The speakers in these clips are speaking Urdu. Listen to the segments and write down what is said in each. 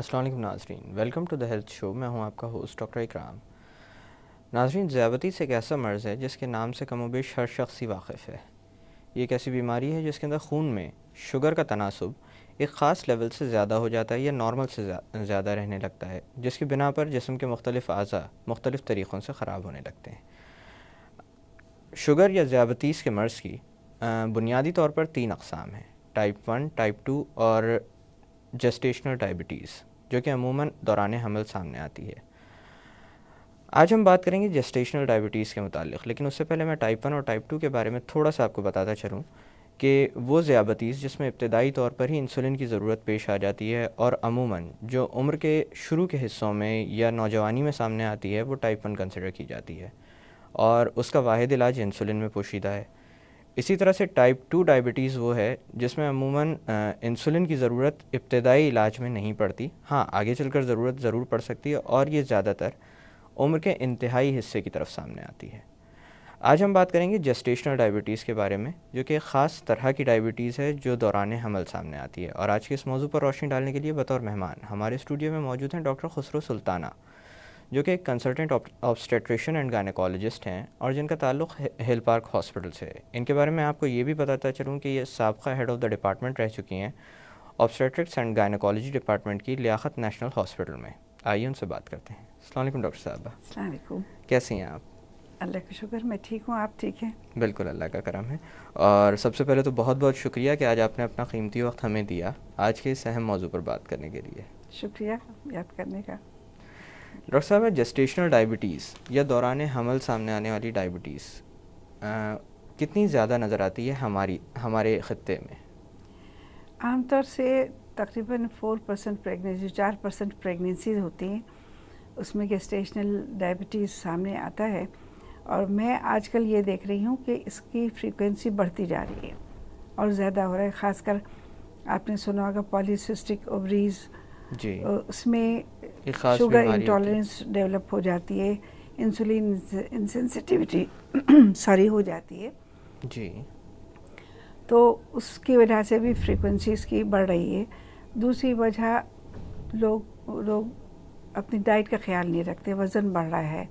السلام علیکم ناظرین، ویلکم ٹو دا ہیلتھ شو۔ میں ہوں آپ کا ہوسٹ ڈاکٹر اکرام۔ ناظرین، ذیابیطس ایک ایسا مرض ہے جس کے نام سے کم و بیش ہر شخص ہی واقف ہے۔ یہ ایک ایسی بیماری ہے جس کے اندر خون میں شوگر کا تناسب ایک خاص لیول سے زیادہ ہو جاتا ہے یا نارمل سے زیادہ رہنے لگتا ہے، جس کی بنا پر جسم کے مختلف اعضاء مختلف طریقوں سے خراب ہونے لگتے ہیں۔ شوگر یا ذیابیطس کے مرض کی بنیادی طور پر 3 اقسام ہیں: ٹائپ 1، ٹائپ 2 اور جسٹیشنل ڈائبٹیز، جو کہ عموماً دوران حمل سامنے آتی ہے۔ آج ہم بات کریں گے جسٹیشنل ڈائبٹیز کے متعلق، لیکن اس سے پہلے میں ٹائپ 1 اور ٹائپ 2 کے بارے میں تھوڑا سا آپ کو بتاتا چلوں کہ وہ ذیابیطس جس میں ابتدائی طور پر ہی انسولین کی ضرورت پیش آ جاتی ہے اور عموماً جو عمر کے شروع کے حصوں میں یا نوجوانی میں سامنے آتی ہے، وہ ٹائپ 1 کنسیڈر کی جاتی ہے اور اس کا واحد علاج انسولین میں پوشیدہ ہے۔ اسی طرح سے ٹائپ 2 ڈائبٹیز وہ ہے جس میں عموماً انسولین کی ضرورت ابتدائی علاج میں نہیں پڑتی، ہاں آگے چل کر ضرورت ضرور پڑ سکتی ہے، اور یہ زیادہ تر عمر کے انتہائی حصے کی طرف سامنے آتی ہے۔ آج ہم بات کریں گے جسٹیشنل ڈائبٹیز کے بارے میں، جو کہ ایک خاص طرح کی ڈائبٹیز ہے جو دوران حمل سامنے آتی ہے۔ اور آج کے اس موضوع پر روشنی ڈالنے کے لیے بطور مہمان ہمارے اسٹوڈیو میں موجود ہیں ڈاکٹر خسرو سلطانہ، جو کہ ایک کنسلٹنٹ آبسٹیٹریشین اینڈ گائنیکالوجسٹ ہیں اور جن کا تعلق ہل پارک ہاسپٹل سے ہے۔ ان کے بارے میں آپ کو یہ بھی بتاتا چلوں کہ یہ سابقہ ہیڈ آف دا ڈپارٹمنٹ رہ چکی ہیں آبسٹیٹرکس اینڈ گائنیکالوجی ڈپارٹمنٹ کی لیاقت نیشنل ہاسپٹل میں۔ آئیے ان سے بات کرتے ہیں۔ السلام علیکم ڈاکٹر صاحبہ۔ السلام علیکم۔ کیسی ہیں آپ؟ اللہ کا شکر، میں ٹھیک ہوں، آپ ٹھیک ہیں؟ بالکل، اللہ کا کرم ہے۔ اور سب سے پہلے تو بہت بہت شکریہ کہ آج آپ نے اپنا قیمتی وقت ہمیں دیا آج کے اس اہم موضوع پر بات کرنے کے لیے۔ شکریہ یاد کرنے کا۔ ڈاکٹر صاحب، جسٹیشنل ڈائبٹیز یا دوران حمل سامنے آنے والی ڈائبٹیز کتنی زیادہ نظر آتی ہے ہمارے خطے میں؟ عام طور سے تقریباً 4% پریگنینسی، 4% پریگنینسیز ہوتی ہیں، اس میں گیسٹیشنل ڈائبٹیز سامنے آتا ہے، اور میں آج کل یہ دیکھ رہی ہوں کہ اس کی فریکوینسی بڑھتی جا رہی ہے اور زیادہ ہو رہا ہے۔ خاص کر آپ نے سنا ہوگا پالیسسٹک اووریز، جی، اس میں شوگر انٹالرنس ڈیولپ ہو جاتی ہے، انسولین انسینسٹیوٹی ہو جاتی ہے، جی، تو اس کی وجہ سے بھی فریکوینسی اس کی بڑھ رہی ہے۔ دوسری وجہ، لوگ اپنی ڈائٹ کا خیال نہیں رکھتے، وزن بڑھ رہا ہے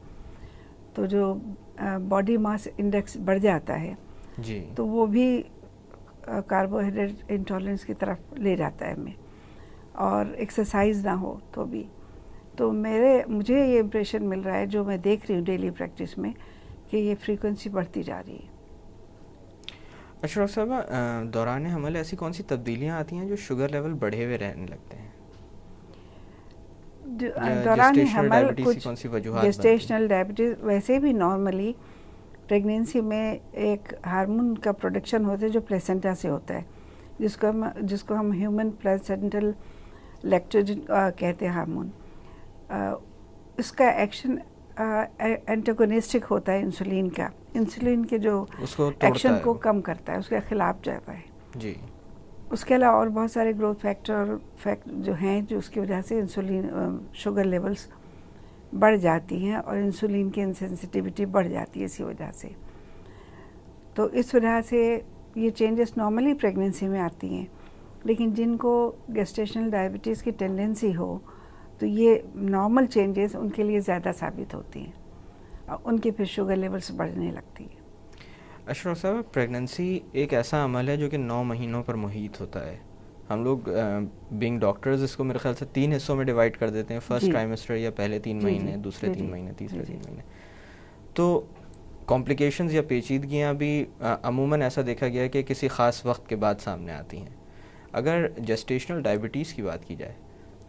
تو جو باڈی ماس انڈیکس بڑھ جاتا ہے، جی، تو وہ بھی کاربوہائیڈریٹ انٹالرنس کی طرف لے جاتا ہے ہمیں، اور ایکسرسائز نہ ہو تو بھی۔ تو مجھے یہ امپریشن مل رہا ہے جو میں دیکھ رہی ہوں ڈیلی پریکٹس میں، کہ یہ فریکوینسی بڑھتی جا رہی ہے۔ اچھا ڈاکٹر صاحب، دوران حمل ایسی کون سی تبدیلیاں آتی ہیں جو شوگر لیول بڑھے ہوئے رہنے لگتے ہیں؟ دوران حمل کچھ کون سی وجوہات؟ جسٹیشنل ڈائبٹیز ویسے بھی نارملی پریگنینسی میں ایک ہارمون کا پروڈکشن ہوتا ہے جو پلیسنٹا سے ہوتا ہے، جس کو ہم ہیومن پلیسنٹل لیکٹوجن کہتے ہیں ہارمون۔ اس کا ایکشن اینٹاگونسٹک ہوتا ہے انسولین کا، انسولین کے جو ایکشن کو کم کرتا ہے، اس کے خلاف جاتا ہے۔ جی، اس کے علاوہ اور بہت سارے گروتھ فیکٹر جو ہیں جو اس کی وجہ سے انسولین شوگر لیولز بڑھ جاتی ہیں اور انسولین کی انسینسٹیوٹی بڑھ جاتی ہے اسی وجہ سے۔ تو اس وجہ سے یہ چینجز نارملی پریگنینسی میں آتی ہیں، لیکن جن کو گیسٹیشنل ڈائبٹیز کی ٹینڈنسی ہو تو یہ نارمل چینجز ان کے لیے زیادہ ثابت ہوتی ہیں اور ان کی پھر شوگر لیولز بڑھنے لگتی ہیں۔ اشرف صاحب، پریگننسی ایک ایسا عمل ہے جو کہ 9 مہینوں پر محیط ہوتا ہے۔ ہم لوگ بینگ ڈاکٹرز اس کو میرے خیال سے 3 حصوں میں ڈیوائڈ کر دیتے ہیں، فرسٹ ٹرائمیسٹر یا پہلے 3 مہینے، دوسرے 3 مہینے، تیسرے 3 مہینے۔ تو کمپلیکیشنز یا پیچیدگیاں بھی عموماً ایسا دیکھا گیا ہے کہ کسی خاص وقت کے بعد سامنے آتی ہیں۔ اگر جسٹیشنل ڈائبٹیز کی بات کی جائے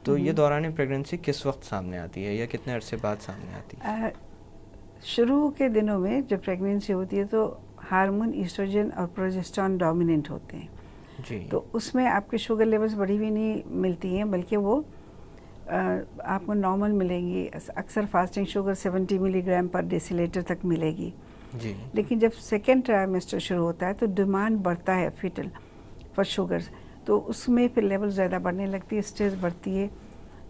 تو یہ دوران پریگننسی کس وقت سامنے آتی ہے یا کتنے عرصے بعد سامنے آتی ہے؟ شروع کے دنوں میں جب پریگننسی ہوتی ہے تو ہارمون ایسٹروجن اور پروجسٹرون ڈومیننٹ ہوتے ہیں، جی، تو اس میں آپ کے شوگر لیولز بڑھی ہوئی نہیں ملتی ہیں، بلکہ وہ آپ کو نارمل ملیں گی۔ اکثر فاسٹنگ شوگر 70 ملی گرام پر ڈیسی لیٹر تک ملے گی، جی، لیکن جب سیکنڈ ٹرائمیسٹر شروع ہوتا ہے تو ڈیمانڈ بڑھتا ہے فیٹل فار شوگرز، تو اس میں پھر لیول زیادہ بڑھنے لگتی ہے، اسٹریس بڑھتی ہے،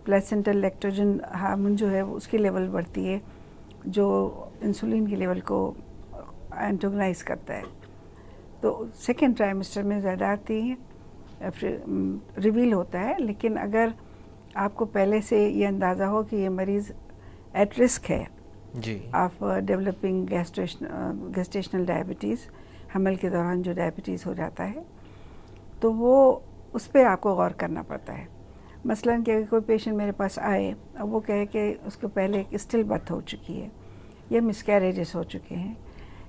پلیسنٹل لیکٹوجن ہارمون جو ہے اس کی لیول بڑھتی ہے جو انسولین کی لیول کو اینٹاگونائز کرتا ہے، تو سیکنڈ ٹرائمیسٹر میں زیادہ آتی ہیں، ریویل ہوتا ہے۔ لیکن اگر آپ کو پہلے سے یہ اندازہ ہو کہ یہ مریض ایٹ رسک ہے جی آف ڈیولپنگ گیسٹیشنل ڈائبٹیز، حمل کے دوران جو ڈائبٹیز ہو جاتا ہے، تو وہ اس پہ آپ کو غور کرنا پڑتا ہے. مثلاً کہ کوئی پیشنٹ میرے پاس آئے اور وہ کہے کہ اس کو پہلے ایک اسٹل برتھ ہو چکی ہے یا مسکیریجز ہو چکے ہیں،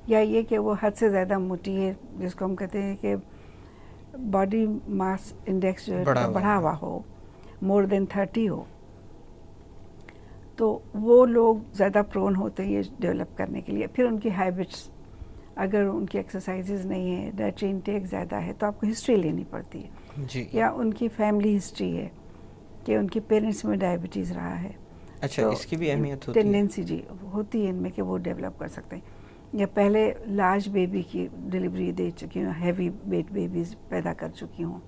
یا یہ کہ وہ حد سے زیادہ موٹی ہے، جس کو ہم کہتے ہیں کہ باڈی ماس انڈیکس جو ہے بڑھا ہوا ہو، مور دین 30 ہو، تو وہ لوگ زیادہ پرون ہوتے ہیں یہ ڈیولپ کرنے کے لیے. پھر ان کی ہیبٹس، اگر ان کی ایکسرسائزز نہیں ہے، ڈائٹری انٹیک زیادہ ہے، تو آپ کو ہسٹری لینی پڑتی ہے. جی یا ان کی فیملی ہسٹری ہے کہ ان کے پیرنٹس میں ڈائبٹیز رہا ہے. اچھا، اس کی بھی اہمیت ہوتی ہے. ٹینڈنسی جی ہوتی ہے ان میں کہ وہ ڈیولپ کر سکتے ہیں. یا پہلے لارج بیبی کی ڈلیوری دے چکی ہوں، ہیوی ویٹ بیبیز پیدا کر چکی ہوں،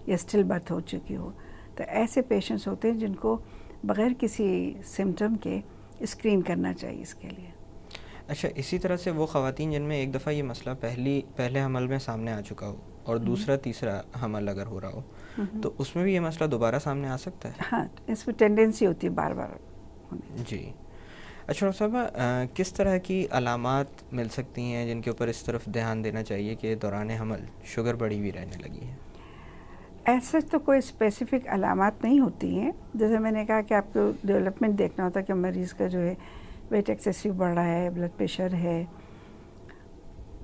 یا اسٹل برتھ ہو چکی ہو، تو ایسے پیشنٹس ہوتے ہیں جن کو بغیر کسی سمٹم کے اسکرین کرنا چاہیے اس کے لیے. اچھا، اسی طرح سے وہ خواتین جن میں ایک دفعہ یہ مسئلہ پہلے حمل میں سامنے آ چکا ہو اور دوسرا تیسرا حمل اگر ہو رہا ہو، تو اس میں بھی یہ مسئلہ دوبارہ سامنے آ سکتا ہے؟ ہاں، اس میں ٹینڈنسی ہوتی ہے بار بار ہونے. جی. اچھا ڈاکٹر صاحبہ، کس طرح کی علامات مل سکتی ہیں جن کے اوپر اس طرف دھیان دینا چاہیے کہ دوران حمل شوگر بڑھی ہوئی رہنے لگی ہے؟ ایسا تو کوئی اسپیسیفک علامات نہیں ہوتی ہیں. جیسے میں نے کہا کہ آپ کو ڈیولپمنٹ دیکھنا ہوتا ہے کہ مریض کا جو ہے ویٹ ایکسیسو بڑھ رہا ہے، بلڈ پریشر ہے،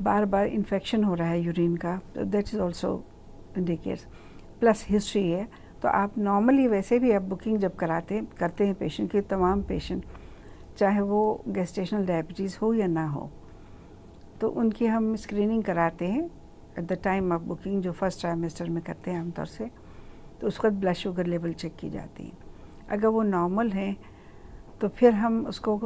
بار بار انفیکشن ہو رہا ہے یورین کا، that is also indicates, plus history ہے. تو آپ نارملی ویسے بھی آپ بکنگ جب کرتے ہیں پیشنٹ کی، تمام پیشنٹ چاہے وہ گیسٹیشنل ڈائبٹیز ہو یا نہ ہو، تو ان کی ہم اسکریننگ کراتے ہیں at the time of booking, جو فرسٹ ٹرائمیسٹر میں کرتے ہیں عام طور سے. تو اس وقت بلڈ شوگر لیول چیک کی جاتی ہے. اگر وہ نارمل ہیں تو پھر ہم اس کو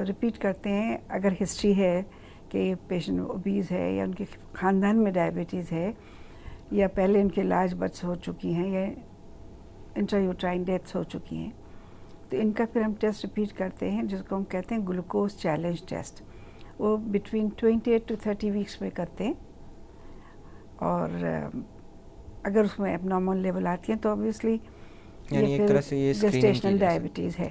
ریپیٹ کرتے ہیں. اگر ہسٹری ہے کہ پیشنٹ اوبیز ہے یا ان کے خاندان میں ڈائبٹیز ہے یا پہلے ان کے لارج برتھس ہو چکی ہیں یا انٹرایوٹرائن ڈیتھس ہو چکی ہیں، تو ان کا پھر ہم ٹیسٹ ریپیٹ کرتے ہیں، جس کو ہم کہتے ہیں گلوکوز چیلنج ٹیسٹ. وہ بٹوین 28 to 30 ویکس میں کرتے ہیں، اور اگر اس میں اب نارمل لیول آتی ہیں تو اوبیسلی یعنی ایک طرح سے یہ گیسٹیشنل ڈائبٹیز ہے.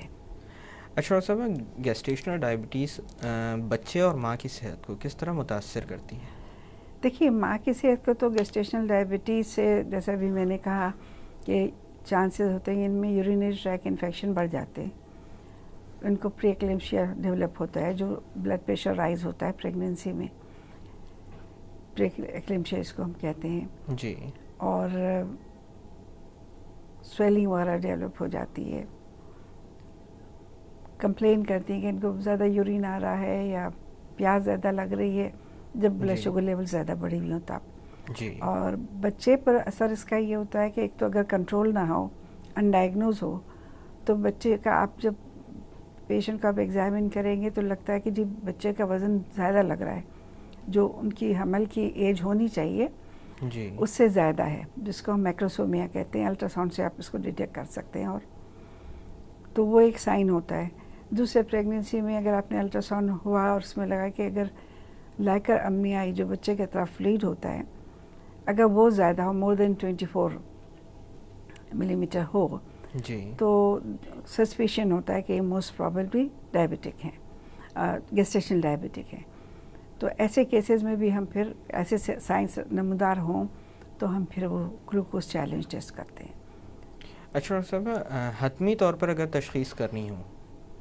اچھا ڈاکٹر صاحب، گیسٹیشنل ڈائبٹیز بچے اور ماں کی صحت کو کس طرح متاثر کرتی ہیں؟ دیکھیے، ماں کی صحت کو تو گیسٹیشنل ڈائبٹیز سے، جیسا بھی میں نے کہا کہ چانسز ہوتے ہیں ان میں یورینری ٹریک انفیکشن بڑھ جاتے ہیں، ان کو پری ایکلیمشیا ڈیولپ ہوتا ہے، جو بلڈ پریشر رائز ہوتا ہے پریگنینسی میں، پری ایکلیمشیا اس کو ہم کہتے ہیں. جی. اور سویلنگ وغیرہ ڈیولپ ہو جاتی ہے. کمپلین کرتی ہیں کہ ان کو زیادہ یورین آ رہا ہے یا پیاس زیادہ لگ رہی ہے جب بلڈ شوگر لیول زیادہ بڑھی ہوئی ہوں تب. جی. اور بچے پر اثر اس کا یہ ہوتا ہے کہ ایک تو اگر کنٹرول نہ ہو، انڈائگنوز ہو، تو بچے کا آپ جب پیشنٹ کا آپ ایگزامن کریں گے تو لگتا ہے کہ جی بچے کا وزن زیادہ لگ رہا ہے، جو ان کی حمل کی ایج ہونی چاہیے جی. اس سے زیادہ ہے، جس کو ہم میکروسومیا کہتے ہیں. الٹرا ساؤنڈ سے آپ اس کو ڈیٹیکٹ کر سکتے ہیں، اور تو وہ ایک سائن ہوتا ہے. دوسرے پریگنینسی میں اگر آپ نے الٹرا ساؤنڈ ہوا اور اس میں لگا کہ اگر لائکر امی آئی جو بچے کی طرف فلیڈ ہوتا ہے، اگر وہ زیادہ ہو، مور دین 24 ملی میٹر ہو، جی. تو سسپیشن ہوتا ہے کہ موسٹ پرابیبلی ڈائبٹک ہیں، گیسٹیشنل ڈائبٹک ہیں. تو ایسے کیسز میں بھی ہم پھر ایسے سائنس نمودار ہوں تو ہم پھر وہ گلوکوز چیلنج ٹیسٹ کرتے ہیں. اچھا ڈاکٹر صاحب، حتمی طور پر اگر تشخیص کرنی ہو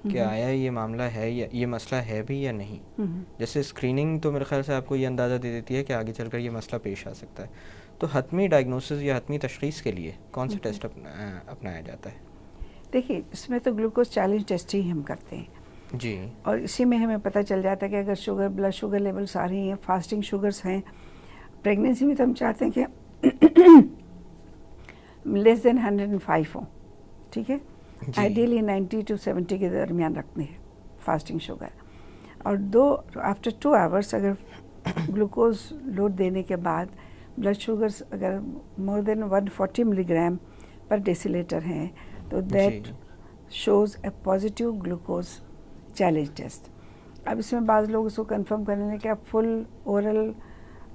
کہ آیا یہ معاملہ ہے یا یہ مسئلہ ہے بھی یا نہیں، جیسے اسکریننگ تو میرے خیال سے آپ کو یہ اندازہ دے دیتی ہے کہ آگے چل کر یہ مسئلہ پیش آ سکتا ہے، تو حتمی ڈائگنوسس یا حتمی تشخیص کے لیے کون سا ٹیسٹ اپنایا جاتا ہے؟ دیکھیے، اس میں تو گلوکوز چیلنج ٹیسٹ ہی ہم کرتے ہیں. جی. اور اسی میں ہمیں پتہ چل جاتا ہے کہ اگر بلڈ شوگر لیولس آ رہی ہیں، فاسٹنگ شوگرس ہیں. پریگنینسی میں تو ہم چاہتے ہیں کہ لیس دین 105 ہوں، ٹھیک ہے. آئیڈیلی 90 to 70 کے درمیان رکھتے ہیں فاسٹنگ شوگر. اور آفٹر 2 hours اگر گلوکوز لوڈ دینے کے بعد بلڈ شوگرس اگر مور دین 140 ملی گرام پر ڈیسی لیٹر ہیں تو that shows a positive glucose challenge test. اب اس میں بعض لوگ اس کو کنفرم کرنے لیں کہ آپ فل اورل